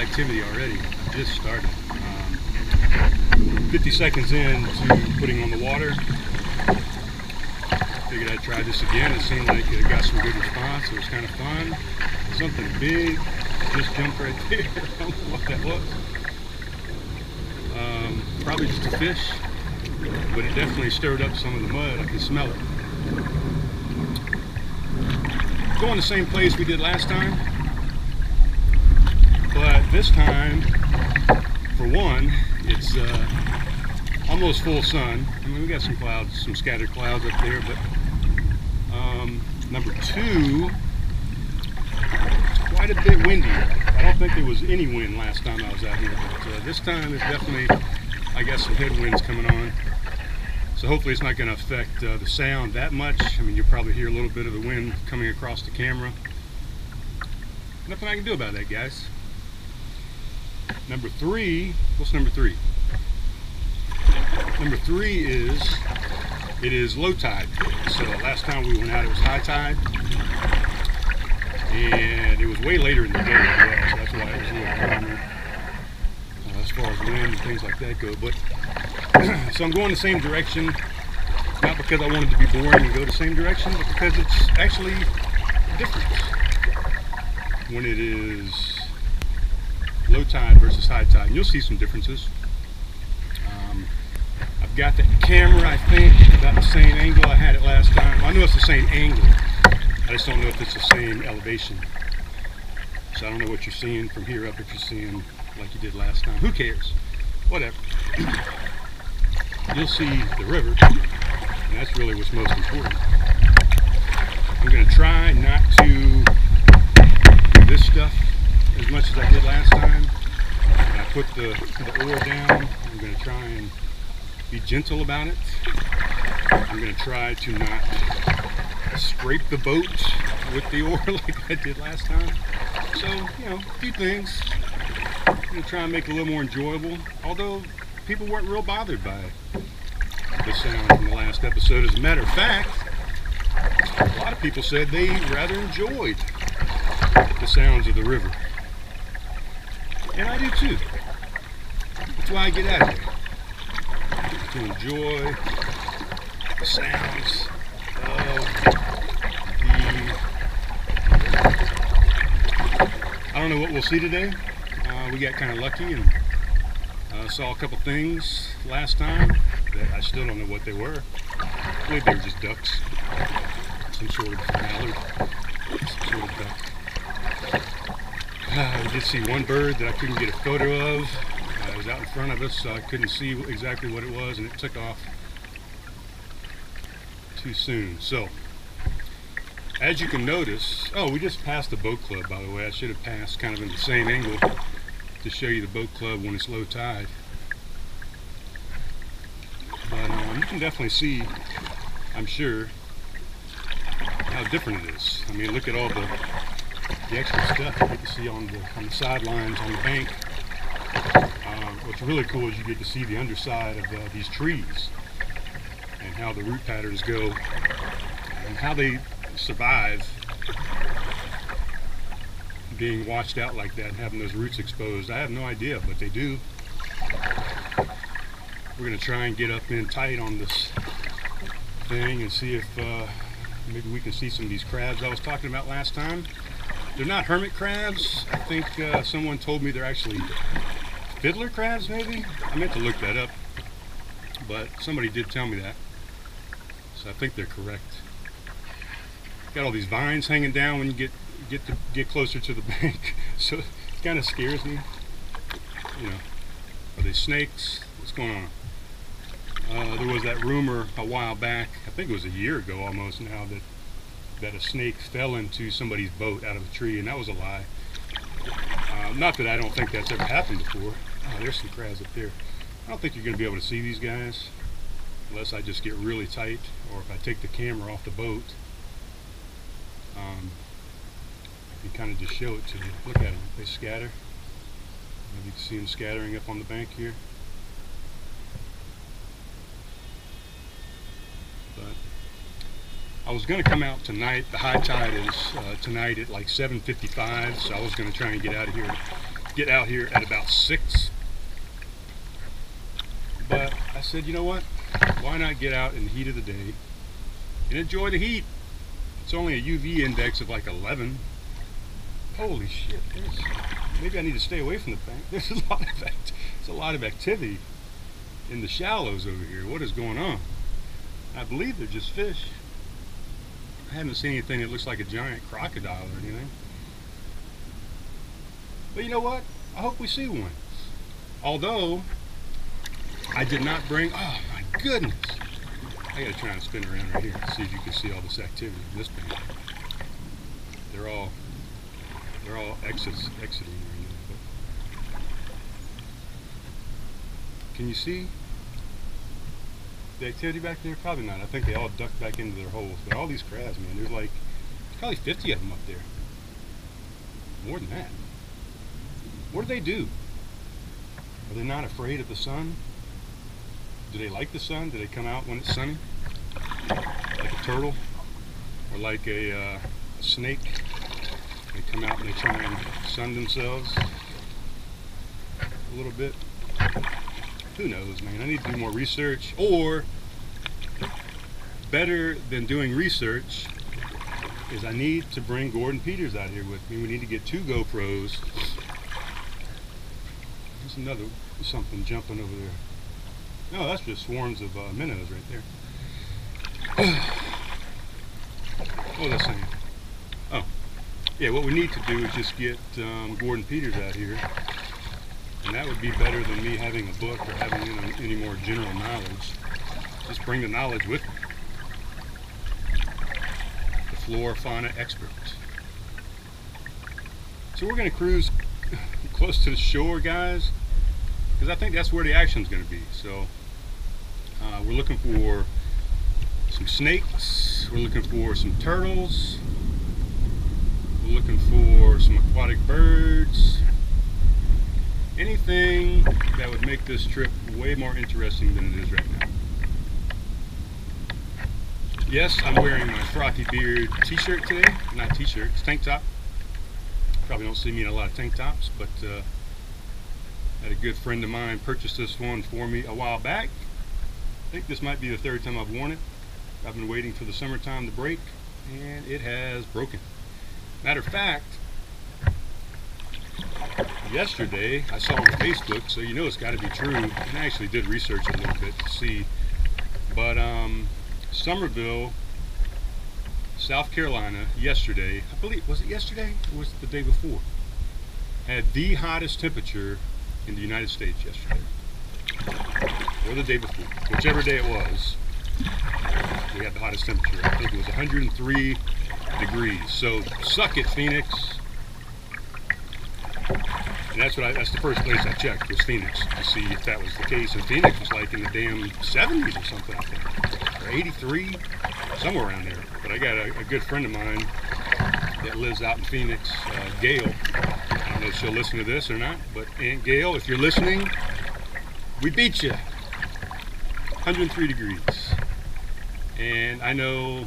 activity already. I just started. 50 seconds in to putting on the water. Figured I'd try this again. It seemed like it got some good response. It was kind of fun. Something big just jumped right there. I don't know what that was. Probably just a fish, but it definitely stirred up some of the mud. I can smell it. Going the same place we did last time, but this time, for one, it's almost full sun. I mean, we got some clouds, some scattered clouds up there, but number two, it's quite a bit windy. I don't think there was any wind last time I was out here, but this time there's definitely, I got some headwinds coming on. So hopefully it's not going to affect the sound that much. I mean, you'll probably hear a little bit of the wind coming across the camera. Nothing I can do about that, guys. Number three, what's number three? Number three is, it is low tide. So last time we went out, it was high tide. And it was way later in the day as well, so that's why it was a little calmer as far as wind and things like that go. But so I'm going the same direction, not because I wanted to be boring and go the same direction, but because it's actually different when it is low tide versus high tide. And you'll see some differences. I've got the camera, I think, about the same angle I had it last time. Well, I know it's the same angle. I just don't know if it's the same elevation. So I don't know what you're seeing from here up, if you're seeing like you did last time. Who cares? Whatever. You'll see the river, and that's really what's most important. I'm going to try not to do this stuff as much as I did last time. When I put the oar down, I'm going to try and be gentle about it. I'm going to try to not scrape the boat with the oar like I did last time. So, you know, a few things. I'm going to try and make it a little more enjoyable, although people weren't real bothered by the sound from the last episode. As a matter of fact, a lot of people said they rather enjoyed the sounds of the river. And I do too. That's why I get out of here. To enjoy the sounds of I don't know what we'll see today. We got kind of lucky and saw a couple things last time that I still don't know what they were. I believe they were just ducks. Some sort of mallard. Some sort of duck. We did see one bird that I couldn't get a photo of. It was out in front of us, so I couldn't see exactly what it was, and it took off too soon. So, as you can notice, oh, we just passed the boat club, by the way. I should have passed kind of in the same angle to show you the boat club when it's low tide. But you can definitely see, I'm sure, how different it is. I mean, look at all the extra stuff you get to see on the sidelines, on the bank. What's really cool is you get to see the underside of these trees and how the root patterns go and how they survive being washed out like that and having those roots exposed. I have no idea, but they do. We're going to try and get up in tight on this thing and see if maybe we can see some of these crabs I was talking about last time. They're not hermit crabs. I think someone told me they're actually fiddler crabs, maybe? I meant to look that up, but somebody did tell me that, so I think they're correct. Got all these vines hanging down when you get closer to the bank, so it kind of scares me. You know, are they snakes? What's going on? There was that rumor a while back, I think it was a year ago almost now, that a snake fell into somebody's boat out of a tree, and that was a lie. Not that I don't think that's ever happened before. Oh, there's some crabs up there. I don't think you're going to be able to see these guys unless I just get really tight, or if I take the camera off the boat. I can kind of just show it to you. Look at them. They scatter. Maybe you can see them scattering up on the bank here. But I was going to come out tonight. The high tide is tonight at like 7:55, so I was going to try and get out of here, get out here at about 6. But I said, you know what? Why not get out in the heat of the day and enjoy the heat? It's only a UV index of like 11. Holy shit! Maybe I need to stay away from the bank. There's a lot of activity in the shallows over here. What is going on? I believe they're just fish. I haven't seen anything that looks like a giant crocodile or anything. But you know what? I hope we see one. Although I did not bring. Oh my goodness! I gotta try and spin around right here to see if you can see all this activity in this bank. They're all exiting right now. But can you see the activity back there? Probably not. I think they all ducked back into their holes. But all these crabs, man, there's probably 50 of them up there. More than that. What do they do? Are they not afraid of the sun? Do they like the sun? Do they come out when it's sunny? Like a turtle? Or like a snake? They come out and they try and sun themselves a little bit. Who knows, man? I need to do more research. Or, better than doing research, is I need to bring Gordon Peters out here with me. We need to get 2 GoPros. There's another something jumping over there. No, that's just swarms of minnows right there. What was I saying? Oh, yeah, what we need to do is just get Gordon Peters out here. And that would be better than me having a book or having any more general knowledge. Just bring the knowledge with me. The flora fauna expert. So we're going to cruise close to the shore, guys, because I think that's where the action's going to be. So we're looking for some snakes. We're looking for some turtles. We're looking for some aquatic birds. Anything that would make this trip way more interesting than it is right now. Yes, I'm wearing my Frothy Beard t-shirt today. Not t-shirt, it's tank top. Probably don't see me in a lot of tank tops, but I had a good friend of mine purchase this one for me a while back. I think this might be the 3rd time I've worn it. I've been waiting for the summertime to break, and it has broken. Matter of fact, yesterday I saw on Facebook, so you know it's got to be true, and I actually did research a little bit to see, but Summerville, South Carolina, yesterday, I believe, was it yesterday or was it the day before, had the hottest temperature in the United States yesterday, or the day before, whichever day it was. We had the hottest temperature. I think it was 103 degrees. So suck it, Phoenix. And that's the first place I checked, was Phoenix, to see if that was the case. And Phoenix was like in the damn 70s or something, I think, or 83, somewhere around there. But I got a good friend of mine that lives out in Phoenix, Gail. I don't know if she'll listen to this or not, but Aunt Gail, if you're listening, we beat you. 103 degrees. And I know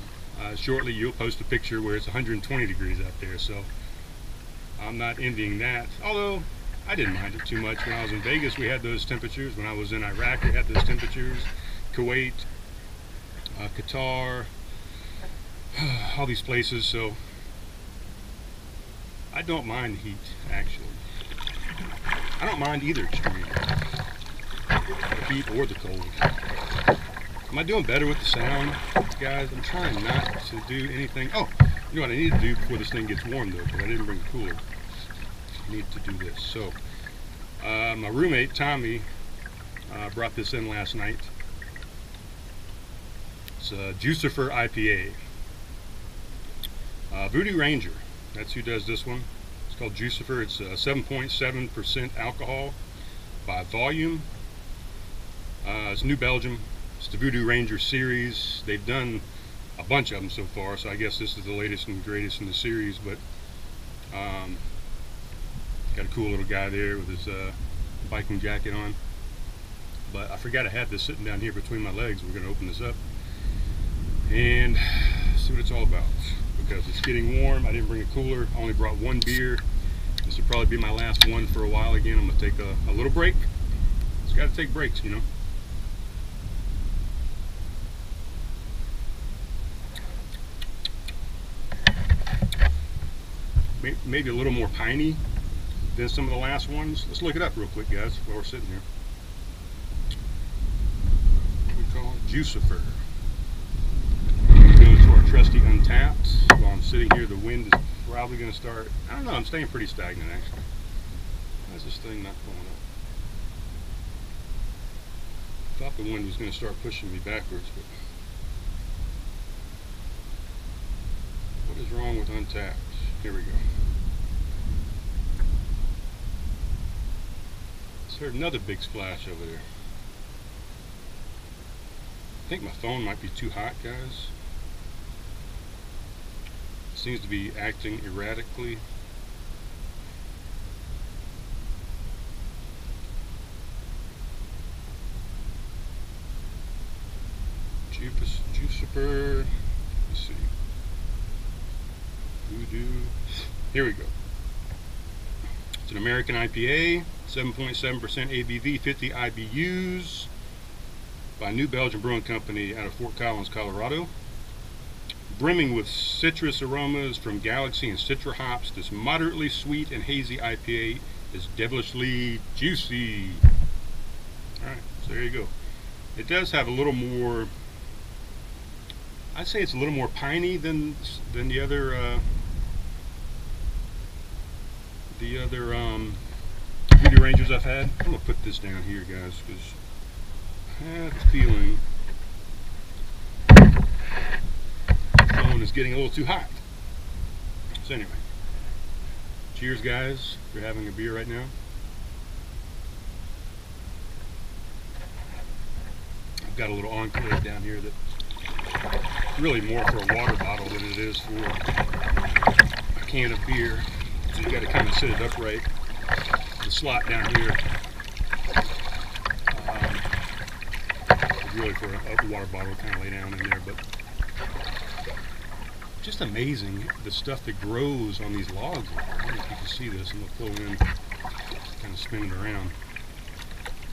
shortly you'll post a picture where it's 120 degrees out there, so I'm not envying that. Although I didn't mind it too much. When I was in Vegas, we had those temperatures. When I was in Iraq, we had those temperatures. Kuwait, Qatar, all these places. So I don't mind the heat, actually. I don't mind either extreme, the heat or the cold. Am I doing better with the sound, guys? I'm trying not to do anything. Oh, you know what I need to do before this thing gets warm, though, because I didn't bring a cooler. I need to do this. So, my roommate, Tommy, brought this in last night. It's a Lucifer IPA. Voodoo Ranger, that's who does this one. It's called Lucifer. It's 7.7% alcohol by volume. It's New Belgium. It's the Voodoo Ranger series. They've done a bunch of them so far, so I guess this is the latest and greatest in the series. But got a cool little guy there with his biking jacket on. But I forgot I had this sitting down here between my legs. We're going to open this up and see what it's all about, because it's getting warm. I didn't bring a cooler. I only brought one beer. The This will probably be my last one for a while again. I'm going to take a little break. Just got to take breaks, you know. Maybe a little more piney than some of the last ones. Let's look it up real quick, guys, while we're sitting here. What do we call it? Lucifer. Go to our trusty Untapped. While I'm sitting here, the wind is probably going to start. I don't know, I'm staying pretty stagnant actually. Why is this thing not going up? I thought the wind was going to start pushing me backwards, but what is wrong with Untapped? Here we go. Just heard another big splash over there. I think my phone might be too hot, guys. It seems to be acting erratically. Lucifer. Let's see. Voodoo. Here we go. It's an American IPA, 7.7% ABV, 50 IBUs, by New Belgium Brewing Company out of Fort Collins, Colorado. Brimming with citrus aromas from Galaxy and Citra hops, this moderately sweet and hazy IPA is devilishly juicy. Alright, so there you go. It does have a little more, I'd say it's a little more piney than the other Voodoo Rangers I've had. I'm gonna put this down here, guys, because I have a feeling the phone is getting a little too hot. So anyway, cheers, guys, for having a beer right now. I've got a little enclave down here that's really more for a water bottle than it is for a can of beer. So you got to kind of sit it upright. The slot down here is really for a water bottle, kind of lay down in there. But just amazing the stuff that grows on these logs. I don't know if you can see this. I'm going to pull in, kind of spin it around.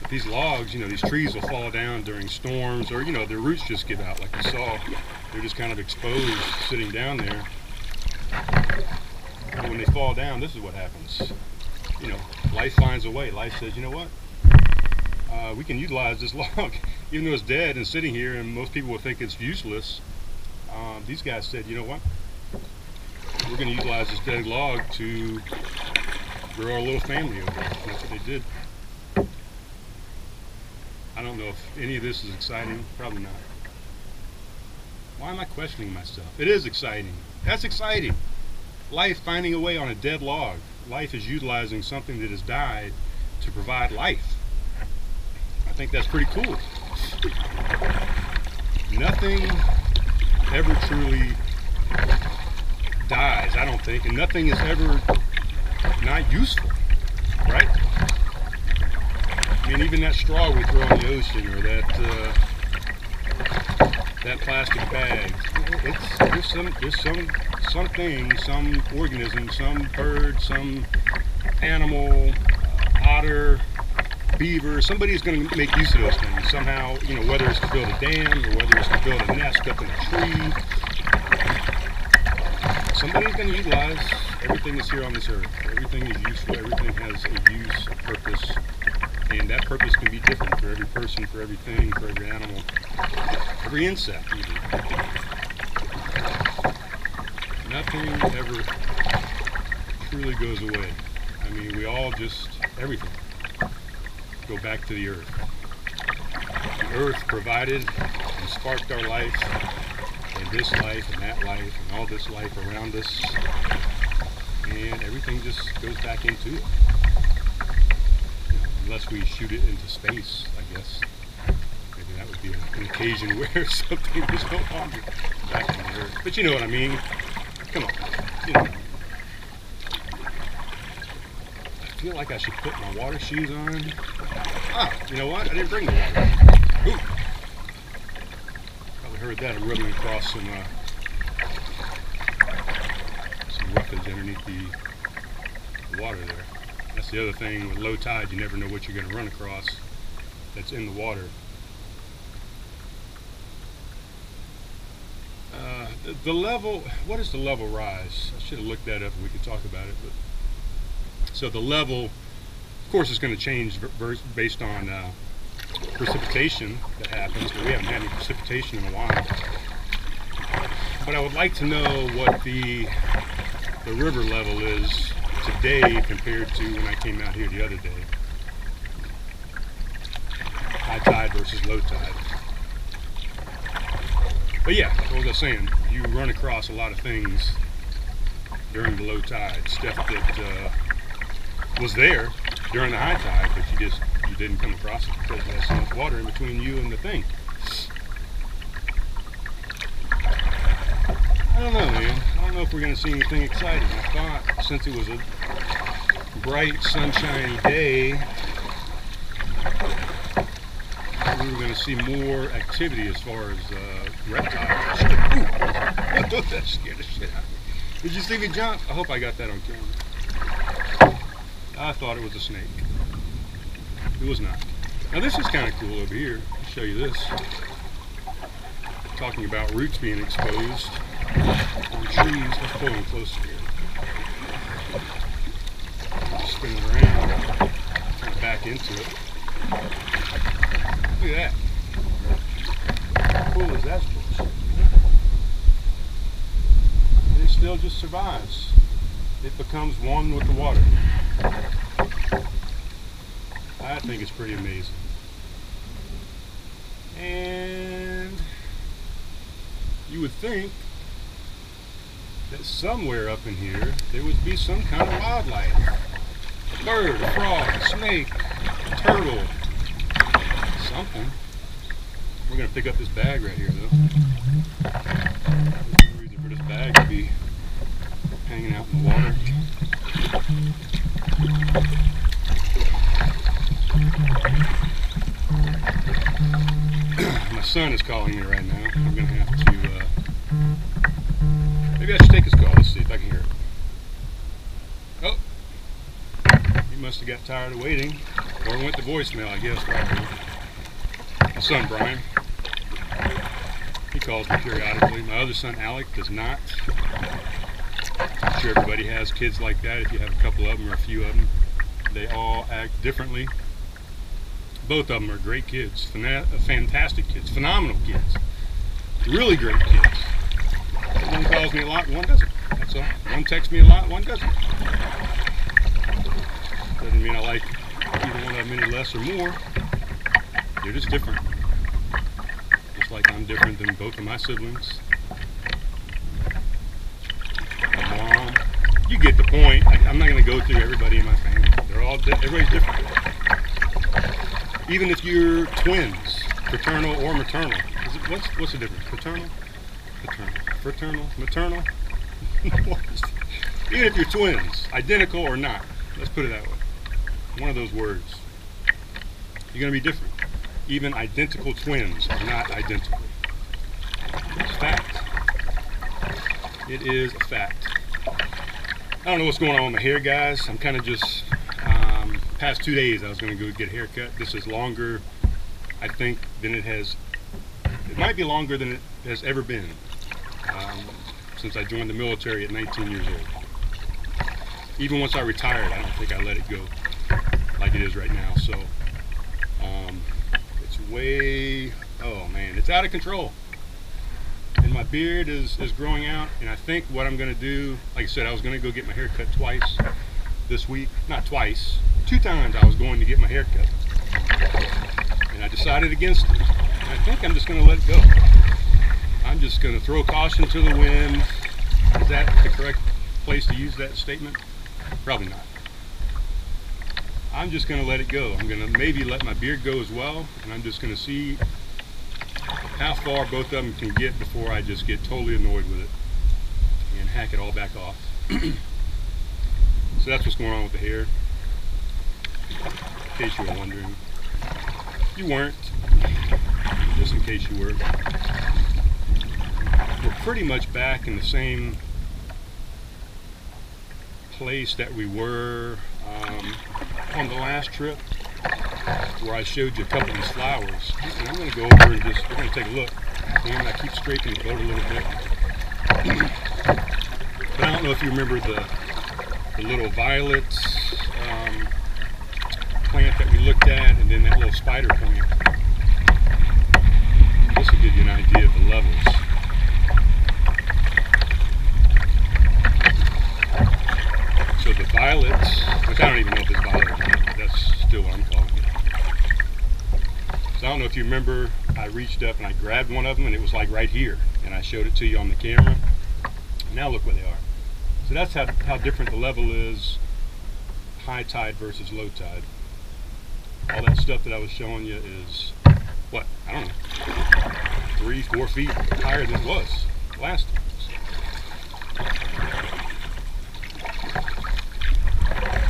But these logs, you know, these trees will fall down during storms, or, you know, their roots just give out, like you saw. They're just kind of exposed, sitting down there. And when they fall down, this is what happens. You know, life finds a way. Life says, you know what? We can utilize this log, even though it's dead and sitting here, and most people would think it's useless. These guys said, you know what? We're going to utilize this dead log to grow our little family over. That's what they did. I don't know if any of this is exciting. Probably not. Why am I questioning myself? It is exciting. That's exciting. Life finding a way on a dead log. Life is utilizing something that has died to provide life. I think that's pretty cool. Nothing ever truly dies, I don't think, and nothing is ever not useful, right? I mean, even that straw we throw in the ocean, or that plastic bag, there's something, some organism, some bird, some animal, otter, beaver, somebody's going to make use of those things somehow, you know, whether it's to build a dam or whether it's to build a nest up in a tree. Somebody's going to utilize everything that's here on this earth. Everything is useful, everything has a use, a purpose, and that purpose can be different for every person, for everything, for every animal, every insect even. Nothing ever truly goes away. I mean, we all just, everything, go back to the earth. The earth provided and sparked our life, and this life and that life and all this life around us, and everything just goes back into it. You know, unless we shoot it into space, I guess. Maybe that would be an occasion where something was no longer back on the earth. But you know what I mean. Come on, you know. I feel like I should put my water shoes on. Ah, you know what? I didn't bring the water. Ooh. Probably heard that. I'm rubbing across some roughage underneath the the water there. That's the other thing with low tide, you never know what you're going to run across that's in the water. The level, what is the level rise? I should have looked that up and we could talk about it. But so the level, of course, is going to change based on precipitation that happens, but we haven't had any precipitation in a while. But I would like to know what the river level is today compared to when I came out here the other day. High tide versus low tide. But yeah, what was I saying? You run across a lot of things during the low tide, stuff that was there during the high tide, but you didn't come across it because there's so much water in between you and the thing. I don't know, man. I don't know if we're going to see anything exciting. I thought since it was a bright, sunshiny day, we were going to see more activity as far as reptiles. Ooh, that scared the shit out of me. Did you see me jump? I hope I got that on camera. I thought it was a snake. It was not. Now this is kind of cool over here. I'll show you this. Talking about roots being exposed on trees. Let's pull them closer here. Spin it around. Kind of back into it. Look at that. How cool is that bush? And it still just survives. It becomes one with the water. I think it's pretty amazing. And you would think that somewhere up in here there would be some kind of wildlife. A bird, a frog, a snake, a turtle, something. We're going to pick up this bag right here though. There's no reason for this bag to be hanging out in the water. My son is calling me right now. I'm going to have to, maybe I should take his call. Let's see if I can hear it. Oh, he must have got tired of waiting, or went to voicemail, I guess, probably. My son, Brian, he calls me periodically. My other son, Alec, does not. I'm sure everybody has kids like that. If you have a couple of them or a few of them, they all act differently. Both of them are great kids, fantastic kids, phenomenal kids, really great kids. One calls me a lot, one doesn't. That's all. One texts me a lot, one doesn't. Doesn't mean I like either one of them any less or more. They're just different. Just like I'm different than both of my siblings. My mom. You get the point. I'm not going to go through everybody in my family. Everybody's different. Even if you're twins, fraternal or maternal. What's the difference? Paternal? Paternal. Fraternal? Maternal? Even if you're twins, identical or not. Let's put it that way. One of those words. You're going to be different. Even identical twins are not identical. It's fact. It is a fact. I don't know what's going on with my hair, guys. I'm kind of just, past 2 days I was going to go get a haircut. This is longer, I think, than it has, it might be longer than it has ever been, since I joined the military at 19 years old. Even once I retired, I don't think I let it go like it is right now. So, it's way, oh man, it's out of control. And my beard is growing out, and I think what I'm going to do, like I said, I was going to go get my hair cut twice this week. Not twice, 2 times I was going to get my hair cut. And I decided against it. And I think I'm just going to let it go. I'm just going to throw caution to the wind. Is that the correct place to use that statement? Probably not. I'm just going to let it go. I'm going to maybe let my beard go as well, and I'm just going to see how far both of them can get before I just get totally annoyed with it and hack it all back off. So that's what's going on with the hair, in case you were wondering. You weren't, just in case you were. We're pretty much back in the same place that we were on the last trip, where I showed you a couple of these flowers. And I'm going to go over and we're going to take a look. And I keep scraping the boat a little bit. But I don't know if you remember the little violet plant that we looked at, and then that little spider plant. This will give you an idea of the levels. So the violets, which I don't even know if it's violet or not, but that's still what I'm calling it. So I don't know if you remember, I reached up and I grabbed one of them, and it was like right here, and I showed it to you on the camera. Now look where they are. So that's how different the level is, high tide versus low tide. All that stuff that I was showing you is, what, I don't know, 3-4 feet higher than it was last time.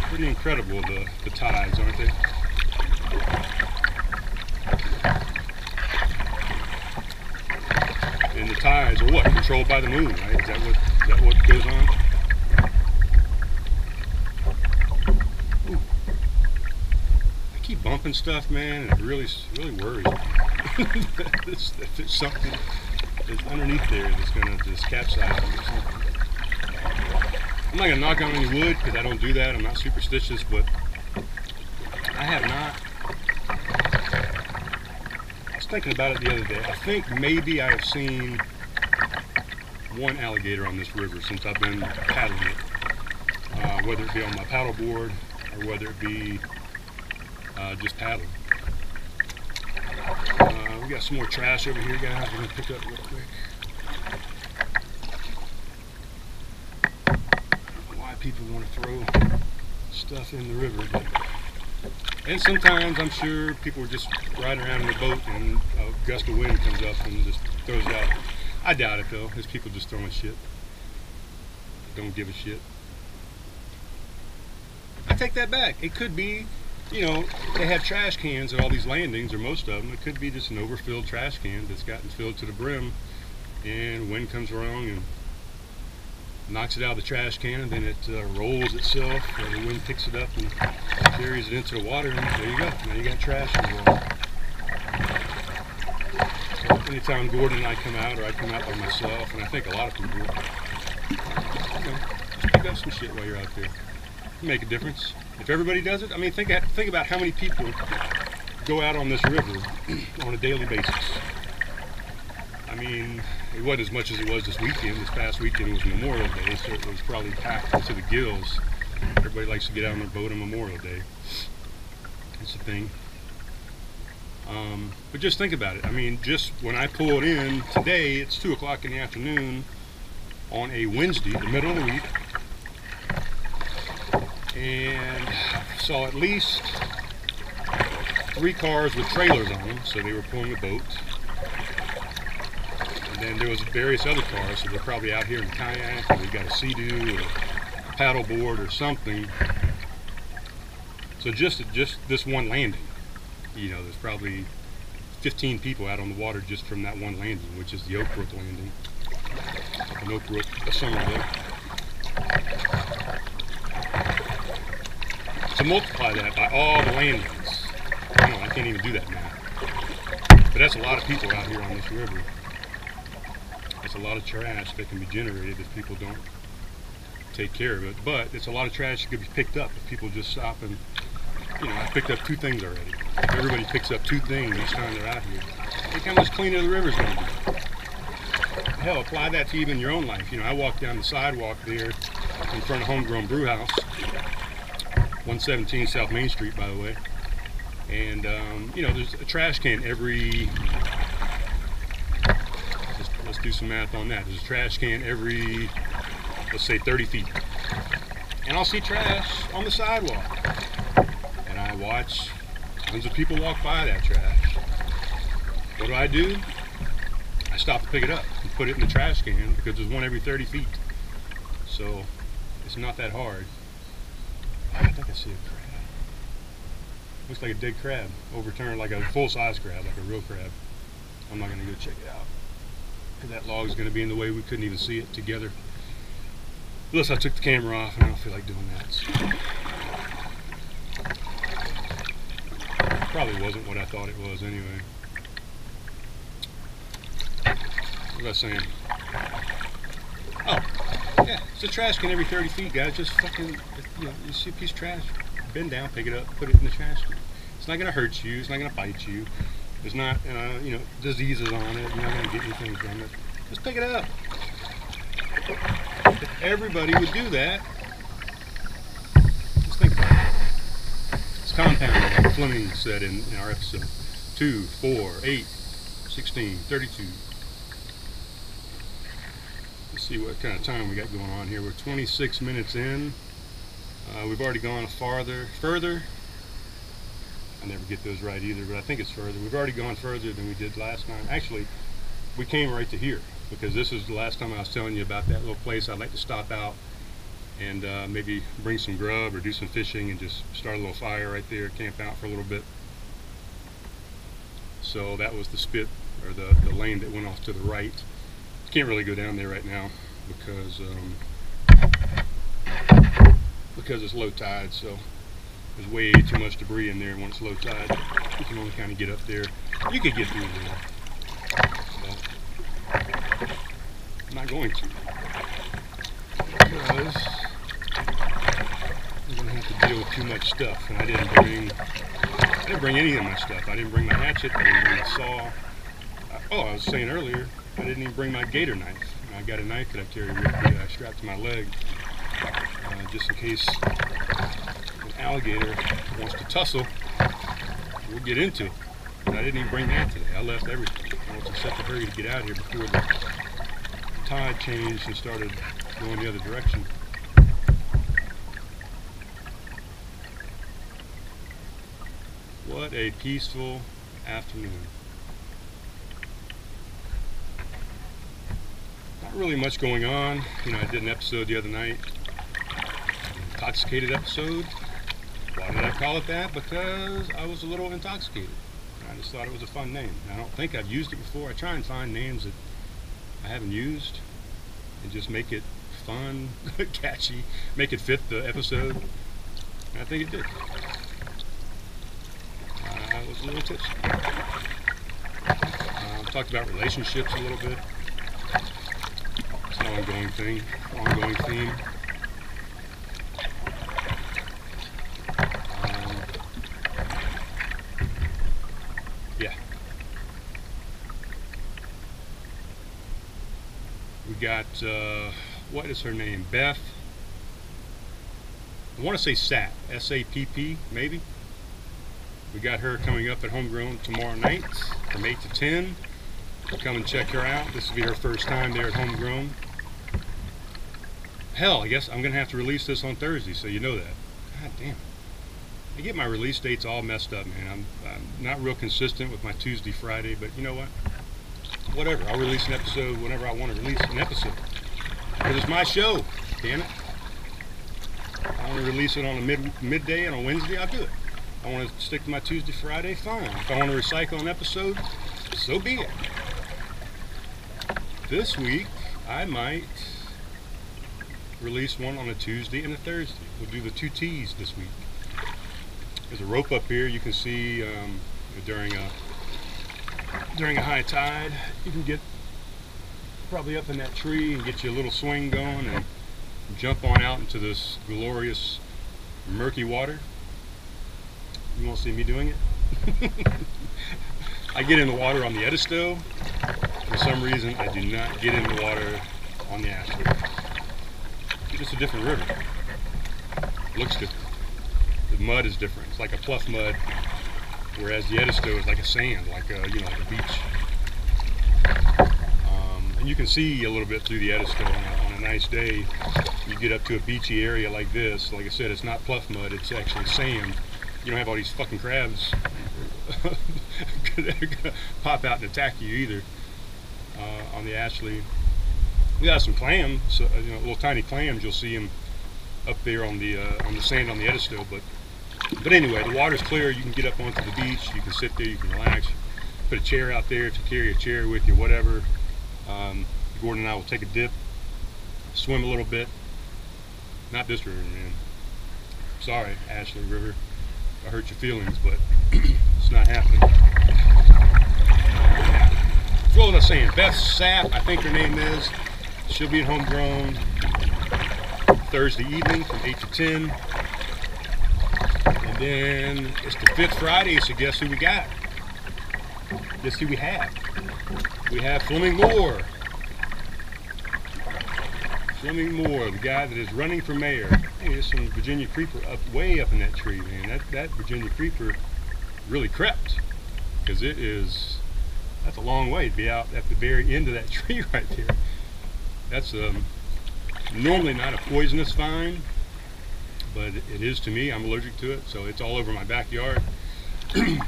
Pretty incredible, the tides, aren't they? And the tides are what? Controlled by the moon, right? Is that what goes on? Ooh. I keep bumping stuff, man, and it really worries me. If there's something that's underneath there that's gonna just capsize me or something. I'm not gonna knock on any wood because I don't do that. I'm not superstitious, but I have not. I was thinking about it the other day. I think maybe I have seen one alligator on this river since I've been paddling it, whether it be on my paddle board or whether it be just paddling. We got some more trash over here, guys. We're gonna pick up real quick. People want to throw stuff in the river, and sometimes I'm sure people are just riding around in the boat and a gust of wind comes up and just throws it out. I doubt it though. There's people just throwing shit. Don't give a shit. I take that back. It could be, you know, they have trash cans at all these landings, or most of them. It could be just an overfilled trash can that's gotten filled to the brim, and wind comes along and knocks it out of the trash can, and then it rolls itself, and the wind picks it up and carries it into the water, and there you go. Now you got trash in the water. So anytime Gordon and I come out, or I come out by myself, and I think a lot of people do, you know, just pick up some shit while you're out there. You make a difference. If everybody does it, I mean, think about how many people go out on this river on a daily basis. I mean, it wasn't as much as it was this weekend. This past weekend was Memorial Day, so it was probably packed to the gills. Everybody likes to get out on their boat on Memorial Day. It's a thing. But just think about it. I mean, just when I pulled in today, it's 2 o'clock in the afternoon on a Wednesday, the middle of the week, and saw at least 3 cars with trailers on them, so they were pulling the boat. And there was various other cars, so they're probably out here in the kayak, or they've got a Sea-Doo or a paddle board or something. So just this one landing, you know, there's probably 15 people out on the water just from that one landing, which is the Oak Brook landing, up in Oak Brook, Somerville. So multiply that by all the landings. I can't even do that now. But that's a lot of people out here on this river. It's a lot of trash that can be generated if people don't take care of it. But it's a lot of trash that could be picked up if people just stop and, you know, I picked up 2 things already. If everybody picks up 2 things each time they're out here, look how much cleaner the river's going to be. Hell, apply that to even your own life. You know, I walk down the sidewalk there in front of Homegrown Brew House, 117 South Main Street, by the way. And, you know, there's a trash can every... Let's do some math on that. There's a trash can every, let's say, 30 feet. And I'll see trash on the sidewalk. And I watch tons of people walk by that trash. What do? I stop to pick it up and put it in the trash can because there's one every 30 feet. So it's not that hard. I think I see a crab. Looks like a dead crab. Overturned like a full-size crab, like a real crab. I'm not going to go check it out. That log is going to be in the way. We couldn't even see it together. Plus, I took the camera off, and I don't feel like doing that. So. Probably wasn't what I thought it was anyway. What was I saying? Oh, yeah, it's a trash can every 30 feet, guys. Just fucking, you know, you see a piece of trash, bend down, pick it up, put it in the trash can. It's not gonna hurt you. It's not gonna bite you. There's not, you know, diseases on it. You're not gonna get anything from it. Just pick it up. If everybody would do that, just think about it. It's compounding, like Fleming said in our episode. 2, 4, 8, 16, 32. Let's see what kind of time we got going on here. We're 26 minutes in. We've already gone further. I never get those right either, but I think it's further. We've already gone further than we did last time. Actually, we came right to here, because this is the last time I was telling you about that little place I'd like to stop out and maybe bring some grub or do some fishing and just start a little fire right there, camp out for a little bit. So that was the spit, or the lane that went off to the right. Can't really go down there right now because it's low tide, so there's way too much debris in there when it's low tide. You can only kind of get up there. You could get through there. So, I'm not going to, because I'm going to have to deal with too much stuff, and I didn't bring any of my stuff. I didn't bring my hatchet, I didn't bring my saw. I was saying earlier, I didn't even bring my gator knife. I got a knife that I carry with me that I strapped to my leg, just in case an alligator wants to tussle. We'll get into it. But I didn't even bring that today. I left everything. I was in such a hurry to get out of here before the tide changed and started going the other direction. What a peaceful afternoon. Not really much going on. You know, I did an episode the other night, an intoxicated episode. Why did I call it that? Because I was a little intoxicated. I just thought it was a fun name. I don't think I've used it before. I try and find names that I haven't used and just make it fun, catchy, make it fit the episode. And I think it did. I was a little tipsy. Talked about relationships a little bit. It's an ongoing thing, ongoing theme. Yeah. We got, what is her name? Beth. I want to say Sapp, S-A-P-P, maybe. We got her coming up at Homegrown tomorrow night from 8 to 10. We'll come and check her out. This will be her first time there at Homegrown. Hell, I guess I'm going to have to release this on Thursday, so you know that. God damn. I get my release dates all messed up, man. I'm not real consistent with my Tuesday, Friday, but you know what? Whatever. I'll release an episode whenever I want to release an episode. Because it's my show, damn it. I want to release it on a midday and on Wednesday, I'll do it. I want to stick to my Tuesday, Friday, fine. If I want to recycle an episode, so be it. This week, I might release one on a Tuesday and a Thursday. We'll do the 2 T's this week. There's a rope up here you can see during a high tide. You can get probably up in that tree and get you a little swing going and jump on out into this glorious murky water. You won't see me doing it. I get in the water on the Edisto. For some reason, I do not get in the water on the Ashley. It's just a different river. It looks different. The mud is different. It's like a pluff mud, whereas the Edisto is like a sand, like a beach. And you can see a little bit through the Edisto on a nice day. You get up to a beachy area like this. Like I said, it's not pluff mud. It's actually sand. You don't have all these fucking crabs gonna pop out and attack you either. On the Ashley, we got some clams, little tiny clams. You'll see them up there on the sand on the Edisto. But anyway, the water's clear. You can get up onto the beach. You can sit there. You can relax. Put a chair out there to carry a chair with you, whatever. Gordon and I will take a dip, swim a little bit, Not this river, man. Sorry, Ashley River. I hurt your feelings, but it's not happening. So what was I saying? Beth Sapp, I think her name is. She'll be at Homegrown Thursday evening from 8 to 10. And then it's the 5th Friday, so guess who we got? Guess who we have? We have Fleming Moore. Fleming Moore, the guy that is running for mayor. Hey, there's some Virginia creeper way up in that tree, man. That Virginia creeper really crept, because that's a long way to be out at the very end of that tree right there. That's normally not a poisonous vine, but it is to me. I'm allergic to it, so it's all over my backyard. And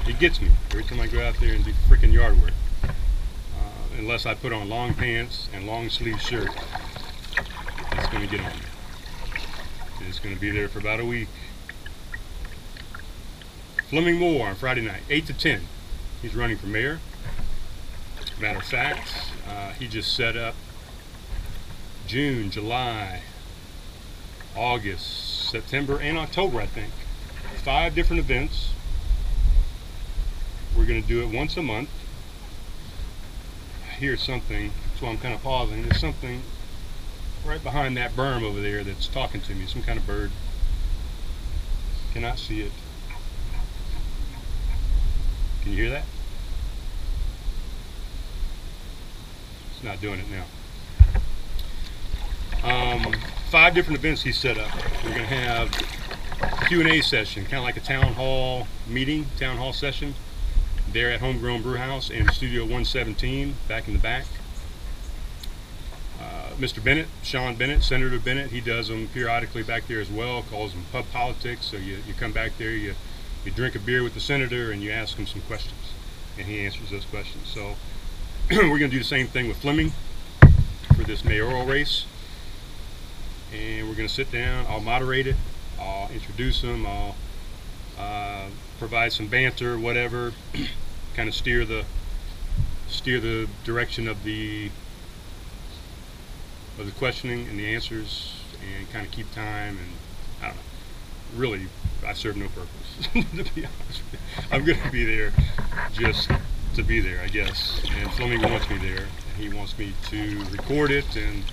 it gets me every time I go out there and do freaking yard work. Unless I put on long pants and long sleeve shirt, it's going to get on me. It's going to be there for about a week. Fleming Moore on Friday night, 8 to 10. He's running for mayor. Matter of fact, he just set up June, July, August, September, and October, I think. 5 different events. We're going to do it once a month. I hear something, so I'm kind of pausing. There's something right behind that berm over there that's talking to me, some kind of bird. Cannot see it. Can you hear that? It's not doing it now. 5 different events he set up. We're going to have a Q&A session, kind of like a town hall meeting, town hall session. There at Homegrown Brewhouse in Studio 117, back in the back. Mr. Bennett, Sean Bennett, Senator Bennett, he does them periodically back there as well, calls them pub politics. So you come back there, you drink a beer with the senator and you ask him some questions, and he answers those questions. So we're going to do the same thing with Fleming for this mayoral race. And we're going to sit down, I'll moderate it, I'll introduce him, I'll provide some banter, whatever, kind of steer the direction of the questioning and the answers, and kind of keep time. And I don't know, really, I serve no purpose. To be honest with you, I'm going to be there just to be there, I guess. And Fleming wants me there, and he wants me to record it and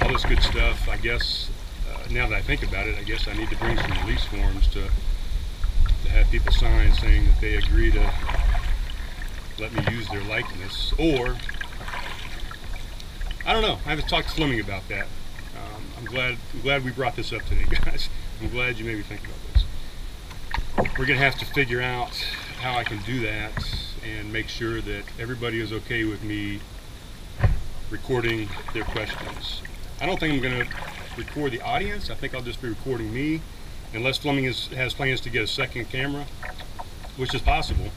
all this good stuff. I guess now that I think about it, I guess I need to bring some release forms to have people sign saying that they agree to let me use their likeness. Or I don't know. I haven't talked to Fleming about that. I'm glad we brought this up today, guys. I'm glad you made me think about this. We're gonna have to figure out how I can do that and make sure that everybody is okay with me recording their questions. I don't think I'm gonna record the audience. I think I'll just be recording me, unless Fleming has plans to get a second camera, which is possible.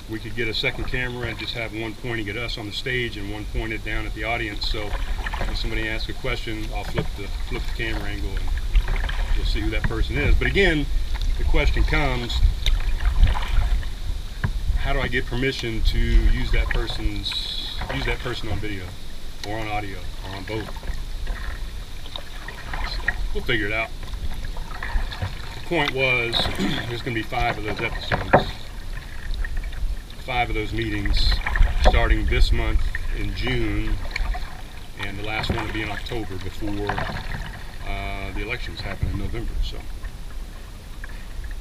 We could get a second camera and just have one pointing at us on the stage and one pointed down at the audience. So when somebody asks a question, I'll flip the camera angle and you'll see who that person is. But again, the question comes, how do I get permission to use that person on video or on audio or on both? So we'll figure it out. The point was, there's going to be 5 of those episodes. 5 of those meetings starting this month in June, and the last one will be in October before the elections happen in November. So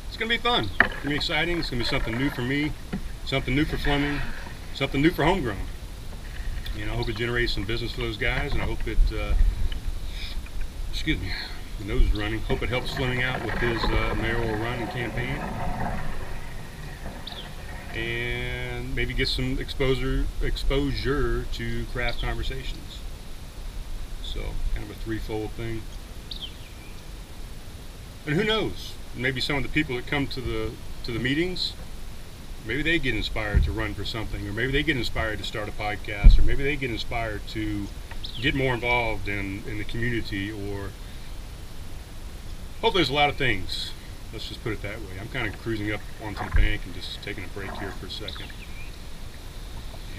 it's going to be fun. It's going to be exciting. It's going to be something new for me, something new for Fleming, something new for Homegrown. And I hope it generates some business for those guys, and I hope it, excuse me, my nose is running. Hope it helps Fleming out with his mayoral run and campaign. And maybe get some exposure to craft conversations. So kind of a threefold thing. And who knows? Maybe some of the people that come to the meetings, maybe they get inspired to run for something, or maybe they get inspired to start a podcast, or maybe they get inspired to get more involved in the community, or hopefully there's a lot of things. Let's just put it that way. I'm kind of cruising up onto the bank and just taking a break here for a second.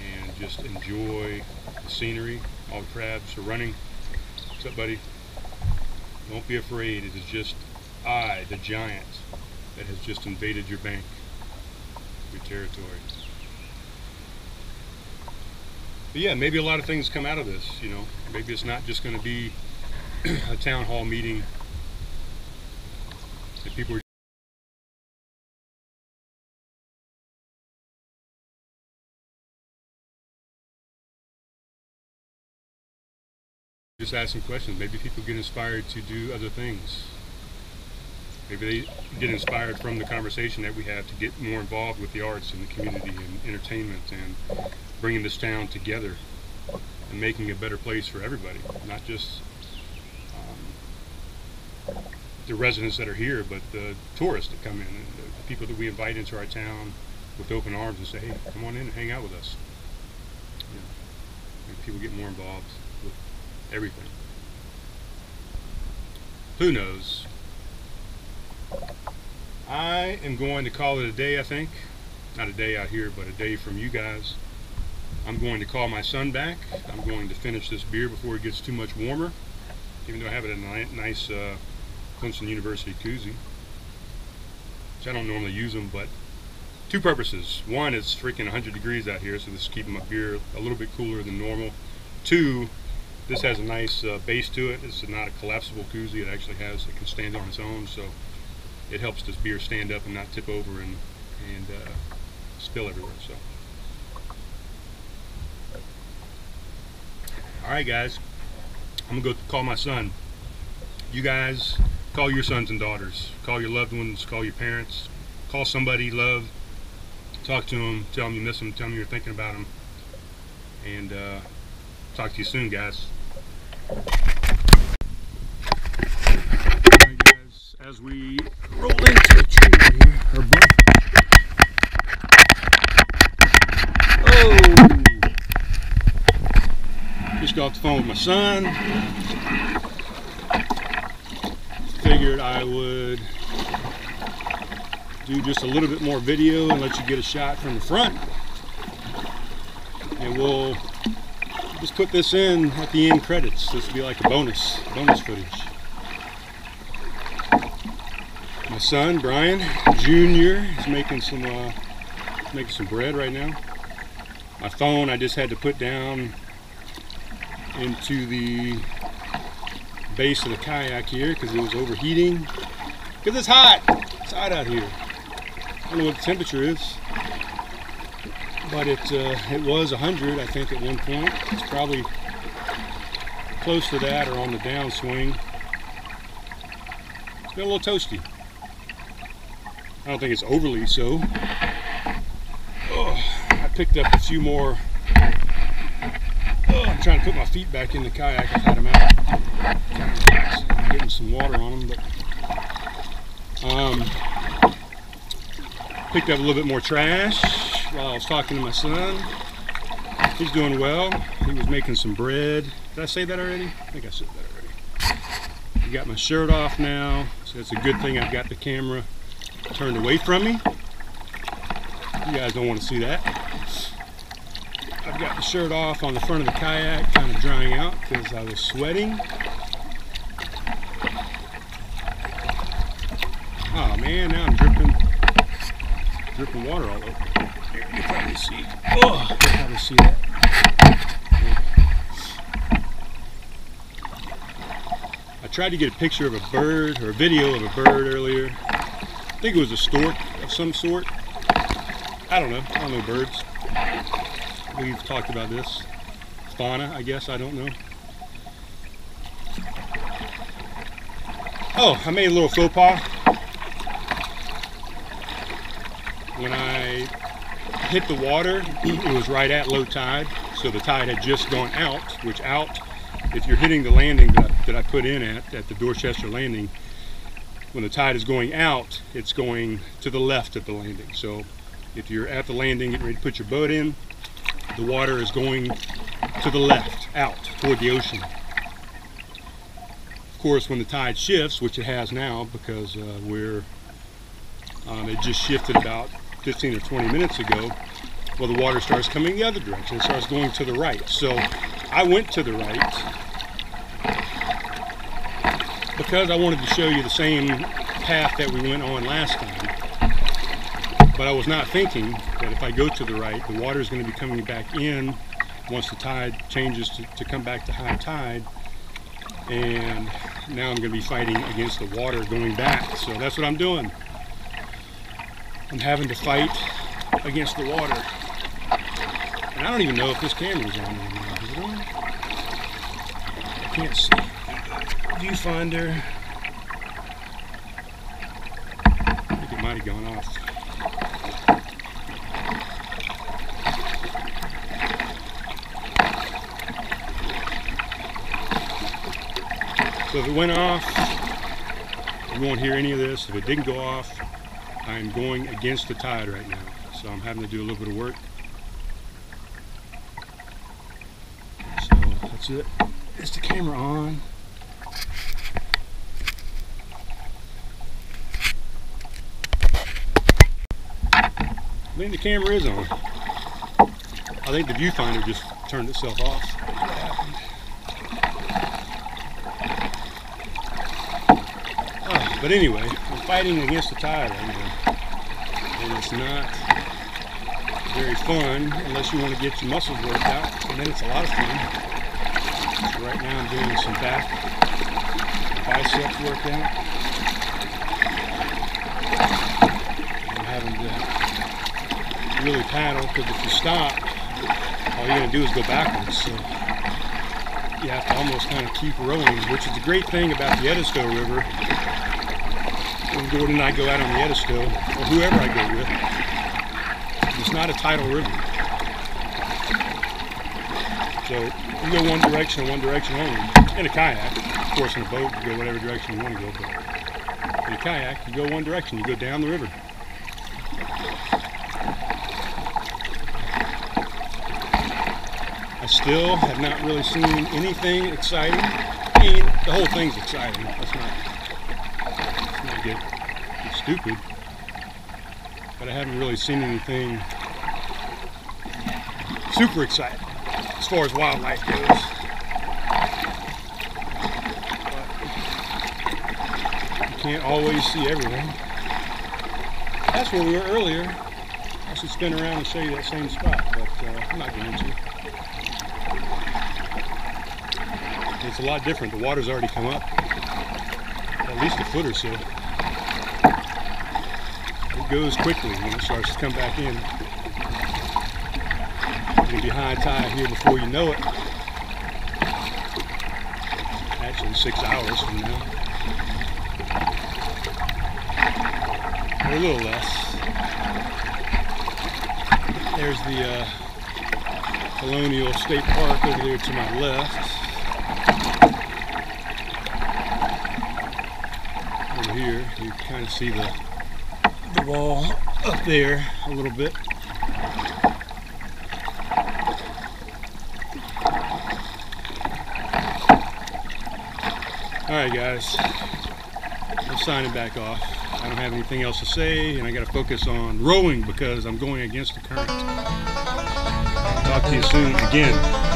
And just enjoy the scenery. All the crabs are running. What's up, buddy? Don't be afraid. It is just I, the giant, that has just invaded your bank, your territory. But yeah, maybe a lot of things come out of this, you know. Maybe it's not just going to be a town hall meeting that people are just asking questions. Maybe people get inspired to do other things. Maybe they get inspired from the conversation that we have to get more involved with the arts and the community and entertainment and bringing this town together and making a better place for everybody, not just the residents that are here, but the tourists that come in and the people that we invite into our town with open arms and say, hey, come on in and hang out with us. You know, maybe people get more involved with everything. Who knows? I am going to call it a day, I think. Not a day out here, but a day from you guys. I'm going to call my son back. I'm going to finish this beer before it gets too much warmer, even though I have it in a nice Clemson University koozie, which I don't normally use them, but two purposes. One, it's freaking 100 degrees out here, so this is keeping my beer a little bit cooler than normal. Two, this has a nice base to it. It's not a collapsible koozie. It actually has, it can stand on its own, so it helps this beer stand up and not tip over and spill everywhere. So, all right, guys, I'm gonna go call my son. You guys call your sons and daughters, call your loved ones, call your parents, call somebody you love, talk to them, tell them you miss them, tell them you're thinking about them, and talk to you soon, guys. Alright, guys, as we roll into the tree right here, or bump. Oh! Just got off the phone with my son. Figured I would do just a little bit more video and let you get a shot from the front, and we'll just put this in at the end credits. This will be like a bonus footage. My son Brian Jr. is making some bread right now. My phone I just had to put down into the base of the kayak here because it was overheating, because it's hot. It's hot out here. I don't know what the temperature is, but it was 100, I think, at one point. It's probably close to that or on the downswing. It's been a little toasty. I don't think it's overly so. Oh, I picked up a few more. I'm trying to put my feet back in the kayak. I've had them out. Kind of relaxing. I'm getting some water on them, but picked up a little bit more trash while I was talking to my son. He's doing well. He was making some bread. Did I say that already? I think I said that already. I got my shirt off now, so it's a good thing I've got the camera turned away from me. You guys don't want to see that. I've got the shirt off on the front of the kayak, kind of drying out because I was sweating. Oh man, now I'm dripping water all over. Here, you can probably see. Oh, you can probably see that. I tried to get a picture of a bird, or a video of a bird earlier. I think it was a stork of some sort. I don't know birds. We've talked about this. Fauna, I guess, I don't know. Oh, I made a little faux pas. When I hit the water, it was right at low tide, so the tide had just gone out, which out, if you're hitting the landing that I put in at the Dorchester landing, when the tide is going out, it's going to the left of the landing. So if you're at the landing getting ready to put your boat in, the water is going to the left, out toward the ocean. Of course, when the tide shifts, which it has now, because it just shifted about 15 or 20 minutes ago, well, the water starts coming the other direction. It starts going to the right. So I went to the right because I wanted to show you the same path that we went on last time. But I was not thinking that if I go to the right, the water is going to be coming back in once the tide changes to come back to high tide. And now I'm going to be fighting against the water going back. So that's what I'm doing. I'm having to fight against the water. And I don't even know if this camera is on anymore. Is it on? I can't see. Viewfinder. I think it might have gone off. So if it went off, you won't hear any of this. If it didn't go off, I'm going against the tide right now. So I'm having to do a little bit of work. So that's it. Is the camera on? I think the camera is on. I think the viewfinder just turned itself off. But anyway, I'm fighting against the tide right now, and it's not very fun unless you want to get your muscles worked out, and then it's a lot of fun. So right now I'm doing some back bicep workout. I'm having to really paddle, because if you stop, all you're going to do is go backwards. So you have to almost kind of keep rowing, which is the great thing about the Edisto River. When Gordon and I go out on the Edisto, or whoever I go with, it's not a tidal river. So you go one direction and one direction only. In a kayak, of course in a boat you go whatever direction you want to go, but in a kayak you go one direction, you go down the river. I still have not really seen anything exciting. I mean, the whole thing's exciting. Let's not get stupid. But I haven't really seen anything super exciting as far as wildlife goes. But you can't always see everything. That's where we were earlier. I should spin around and show you that same spot, but I'm not going to. It's a lot different. The water's already come up at least a foot or so. It goes quickly when it starts to come back in. It'll be high tide here before you know it. Actually 6 hours from now. Or a little less. There's the Colonial State Park over there to my left. Over here, you can kind of see the wall up there a little bit. Alright guys, I'm signing back off. I don't have anything else to say, and I got to focus on rowing because I'm going against the current. Talk to you soon again.